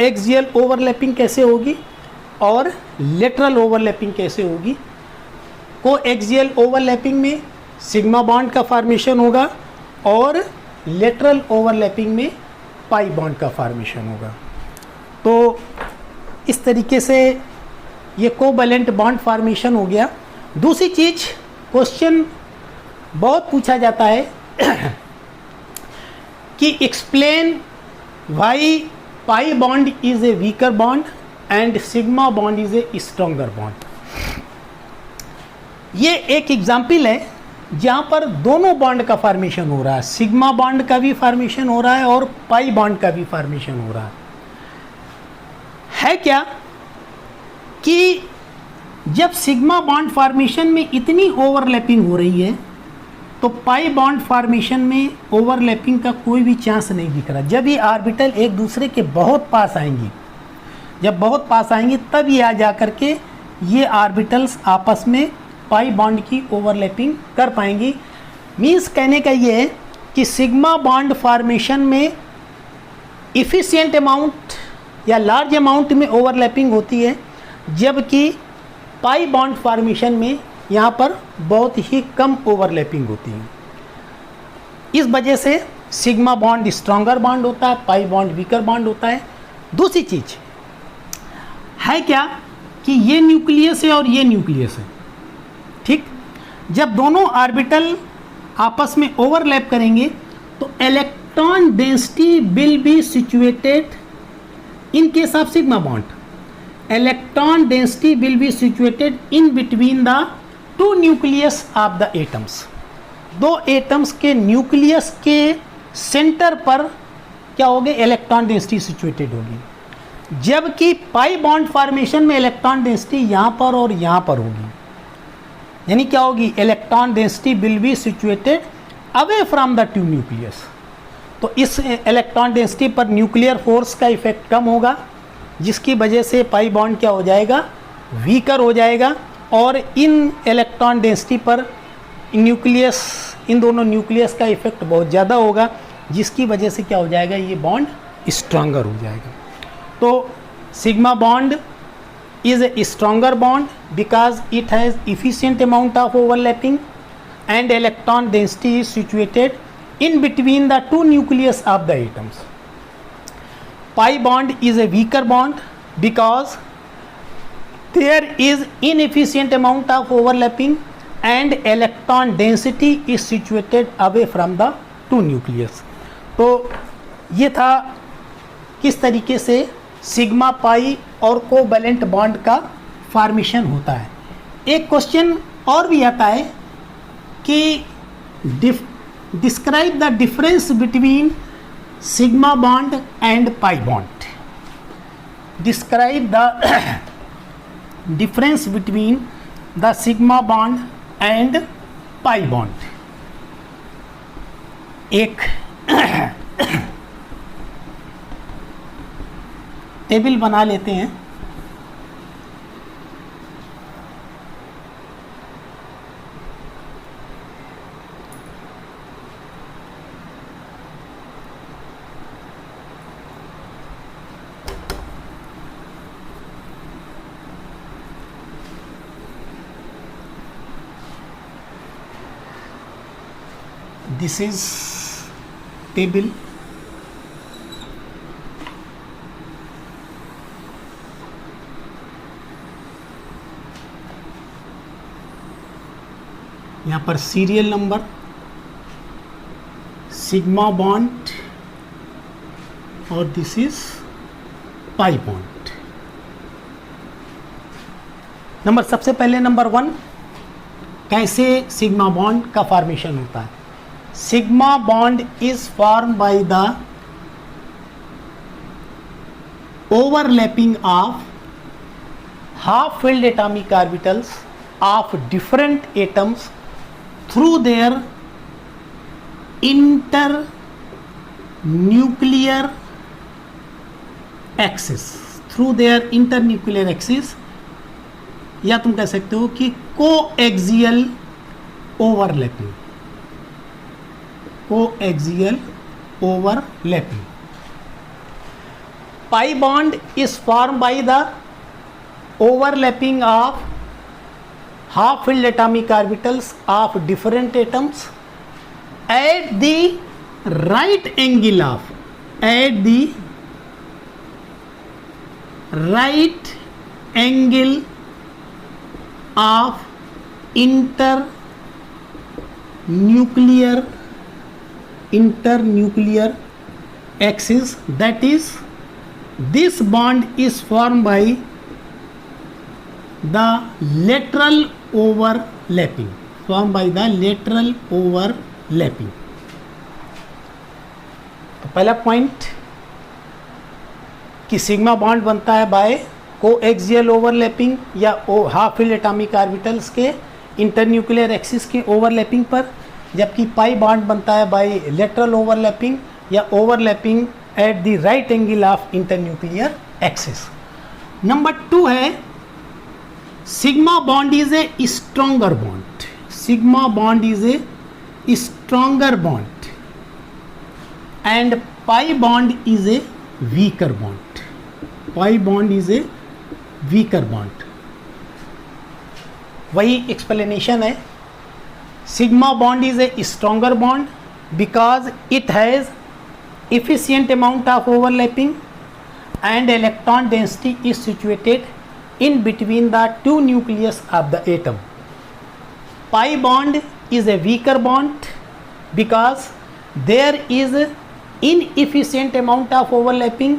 Axial overlapping कैसे होगी और लेटरल ओवरलैपिंग कैसे होगी। को एक्सियल ओवरलैपिंग में सिग्मा बॉन्ड का फॉर्मेशन होगा और लेटरल ओवरलैपिंग में पाई बॉन्ड का फॉर्मेशन होगा। तो इस तरीके से ये कोवैलेंट बॉन्ड फॉर्मेशन हो गया। दूसरी चीज, क्वेश्चन बहुत पूछा जाता है कि explain why pi bond is a weaker bond and sigma bond is a stronger bond. ये एक एग्जाम्पल है जहाँ पर दोनों बॉन्ड का फॉर्मेशन हो रहा है, सिग्मा बॉन्ड का भी फॉर्मेशन हो रहा है और पाई बॉन्ड का भी फॉर्मेशन हो रहा है क्या कि जब सिग्मा बॉन्ड फॉर्मेशन में इतनी ओवरलैपिंग हो रही है तो पाई बॉन्ड फॉर्मेशन में ओवरलैपिंग का कोई भी चांस नहीं दिख रहा। जब ये ऑर्बिटल एक दूसरे के बहुत पास आएंगी, जब बहुत पास आएंगी तब ये आ जा कर के ये ऑर्बिटल्स आपस में पाई बॉन्ड की ओवरलैपिंग कर पाएंगी। मीन्स कहने का ये है कि सिग्मा बॉन्ड फॉर्मेशन में इफ़िशिएंट अमाउंट या लार्ज अमाउंट में ओवरलैपिंग होती है, जबकि पाई बॉन्ड फॉर्मेशन में यहाँ पर बहुत ही कम ओवरलैपिंग होती है। इस वजह से सिग्मा बॉन्ड स्ट्रॉन्गर बॉन्ड होता है, पाई बॉन्ड वीकर बॉन्ड होता है। दूसरी चीज है क्या कि ये न्यूक्लियस है और ये न्यूक्लियस है, ठीक। जब दोनों ऑर्बिटल आपस में ओवरलैप करेंगे तो electron density will be situated in case of sigma bond, electron density will be situated in between the two nucleus of the atoms. दो एटम्स के न्यूक्लियस के सेंटर पर क्या होगी, इलेक्ट्रॉन डेंसिटी सिचुएटेड होगी। जबकि पाई बॉन्ड फॉर्मेशन में electron density यहाँ पर और यहाँ पर होगी, यानी क्या होगी, electron density will be situated away from the two nucleus. तो इस इलेक्ट्रॉन डेंसिटी पर न्यूक्लियर फोर्स का इफेक्ट कम होगा, जिसकी वजह से पाई बॉन्ड क्या हो जाएगा, वीकर हो जाएगा। और इन इलेक्ट्रॉन डेंसिटी पर न्यूक्लियस, इन दोनों न्यूक्लियस का इफेक्ट बहुत ज़्यादा होगा, जिसकी वजह से क्या हो जाएगा, ये बॉन्ड स्ट्रॉन्गर हो जाएगा। तो sigma bond is a stronger bond because it has efficient amount of overlapping and electron density is situated in between the two nucleus of the atoms. Pi bond is a weaker bond because there is inefficient amount of overlapping and electron density is situated away from the two nucleus. तो ये था किस तरीके से sigma pi और covalent bond का formation होता है। एक क्वेश्चन और भी आता है कि describe the difference between sigma bond and pi bond. Describe the difference between the sigma bond and pi bond. एक टेबल बना लेते हैं। This is table यहाँ पर सीरियल नंबर, सिग्मा बॉन्ड और this is pi bond. Number सबसे पहले number 1, कैसे सिग्मा बॉन्ड का फॉर्मेशन होता है। Sigma bond is formed by the overlapping of half-filled atomic orbitals of different atoms through their internuclear axis, through their internuclear axis, या तुम कह सकते हो कि coaxial overlapping, coaxial overlapping. pi bond is formed by the overlapping of half filled atomic orbitals of different atoms at the right angle of internuclear axis. That is, this bond is formed by the lateral overlapping. तो पहला point कि sigma bond बनता है bye coaxial overlapping या half filled atomic orbitals के internuclear axis के overlapping पर, जबकि पाई बॉन्ड बनता है बाय लेटरल ओवरलैपिंग या overlapping at the right angle of internuclear axis. Number 2 है sigma bond is a stronger bond. Sigma bond is a stronger bond and pi bond is a weaker bond. वही explanation है। Sigma bond is a stronger bond because it has efficient amount of overlapping and electron density is situated in between the two nucleus of the atom. Pi bond is a weaker bond because there is inefficient amount of overlapping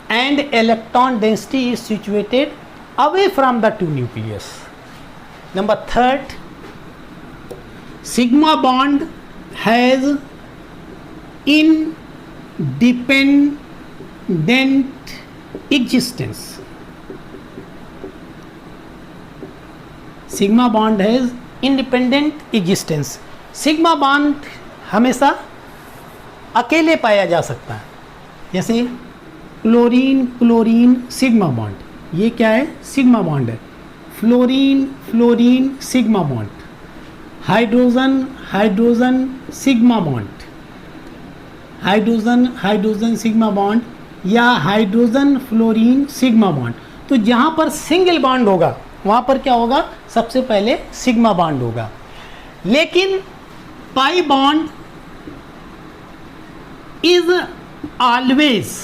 and electron density is situated away from the two nucleus. Number 3, sigma bond has independent existence. Sigma bond has independent existence. Sigma bond हमेशा अकेले पाया जा सकता है, जैसे chlorine sigma bond, ये क्या है? सिग्मा बॉन्ड है। Fluorine sigma bond, hydrogen sigma bond, hydrogen sigma bond या हाइड्रोजन फ्लोरीन सिग्मा बॉन्ड। तो जहाँ पर सिंगल बॉन्ड होगा वहाँ पर क्या होगा? सबसे पहले सिग्मा बॉन्ड होगा। लेकिन pi bond is always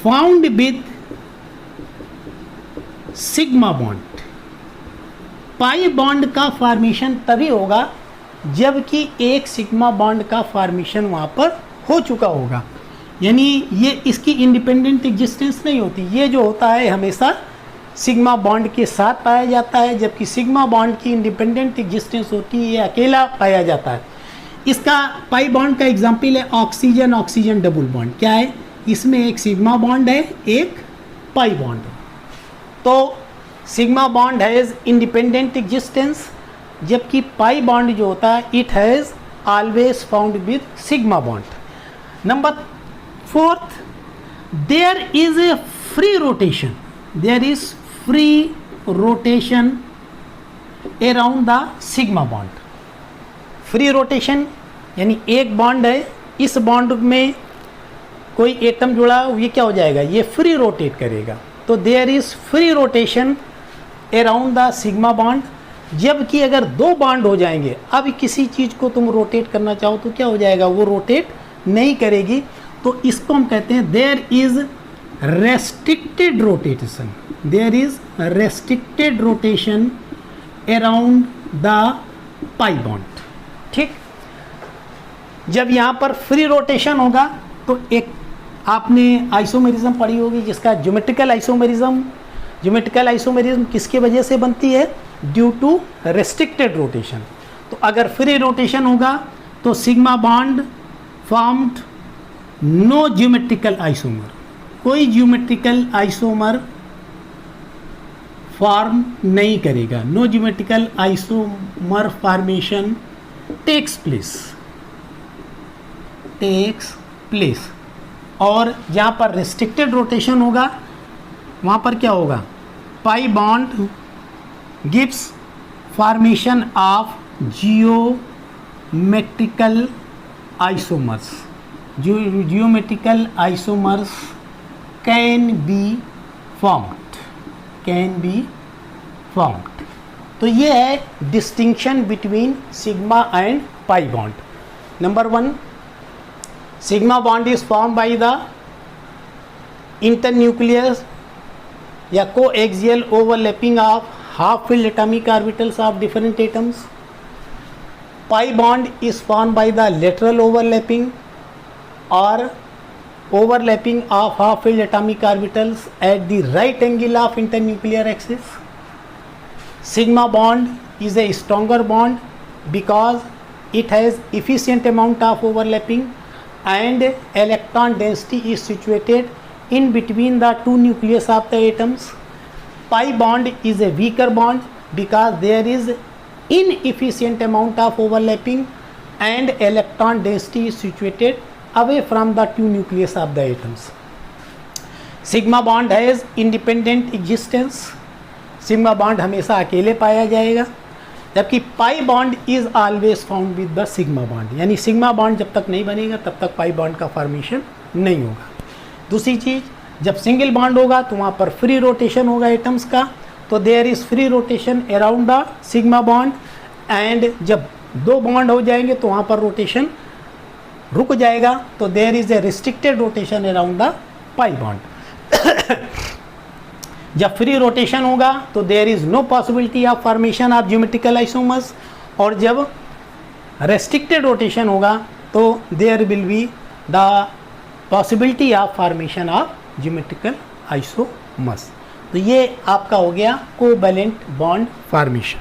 found with sigma bond. Pi bond का फॉर्मेशन तभी होगा जबकि एक सिग्मा बॉन्ड का फॉर्मेशन वहाँ पर हो चुका होगा, यानी ये इसकी इंडिपेंडेंट एग्जिस्टेंस नहीं होती। ये जो होता है हमेशा सिग्मा बॉन्ड के साथ पाया जाता है, जबकि सिग्मा बॉन्ड की इंडिपेंडेंट एग्जिस्टेंस होती है, ये अकेला पाया जाता है। इसका पाई बॉन्ड का एग्जाम्पल है ऑक्सीजन डबल बॉन्ड। क्या है? इसमें एक सिग्मा बॉन्ड है, एक पाई बॉन्ड है। तो sigma bond has independent existence, जबकि पाई बॉन्ड जो होता है it has always found with sigma bond. Number 4, there is a free rotation around the sigma bond. Free rotation यानी एक बॉन्ड है, इस बॉन्ड में कोई एटम जुड़ा, ये क्या हो जाएगा? ये फ्री रोटेट करेगा। तो there is free rotation around the sigma bond. जबकि अगर 2 बॉन्ड हो जाएंगे, अब किसी चीज़ को तुम रोटेट करना चाहो तो क्या हो जाएगा? वो रोटेट नहीं करेगी। तो इसको हम कहते हैं there is restricted rotation around the pi bond। ठीक, जब यहाँ पर फ्री रोटेशन होगा तो एक आपने आइसोमेरिज्म पढ़ी होगी जिसका ज्योमेट्रिकल आइसोमेरिज्म किसकी वजह से बनती है? Due to restricted rotation. तो अगर फ्री रोटेशन होगा तो sigma bond formed no geometrical isomer, कोई ज्योमेट्रिकल आइसोमर फॉर्म नहीं करेगा। No geometrical isomer formation takes place. और जहाँ पर रेस्ट्रिक्टेड रोटेशन होगा वहाँ पर क्या होगा? Pi bond gives formation of geometrical isomers. geometrical isomers can be formed, तो ये है distinction between sigma and pi bond. Number 1, sigma bond is formed by the internucleus या coaxial overlapping of half filled atomic orbitals of different atoms. Pi bond is formed by the lateral overlapping or overlapping of half filled atomic orbitals at the right angle of internuclear axis. Sigma bond is a stronger bond because it has efficient amount of overlapping and electron density is situated in between the two nucleus of the atoms. Pi bond is a weaker bond because there is inefficient amount of overlapping and electron density is situated away from the two nucleus of the atoms. Sigma bond has independent existence. Sigma bond हमेशा अकेले पाया जाएगा, जबकि pi bond is always found with the sigma bond. यानी sigma bond जब तक नहीं बनेगा तब तक पाई बॉन्ड का फॉर्मेशन नहीं होगा. दूसरी चीज़, जब सिंगल बॉन्ड होगा तो वहाँ पर फ्री रोटेशन होगा एटम्स का, तो there is free rotation around the sigma bond. And जब दो बॉन्ड हो जाएंगे तो वहाँ पर रोटेशन रुक जाएगा, तो there is a restricted rotation around the pi bond. जब फ्री रोटेशन होगा तो there is no possibility of formation of geometrical isomers, और जब रेस्ट्रिक्टेड रोटेशन होगा तो there will be the possibility of formation of geometrical isomers. तो ये आपका हो गया कोवैलेंट बॉन्ड फॉर्मेशन.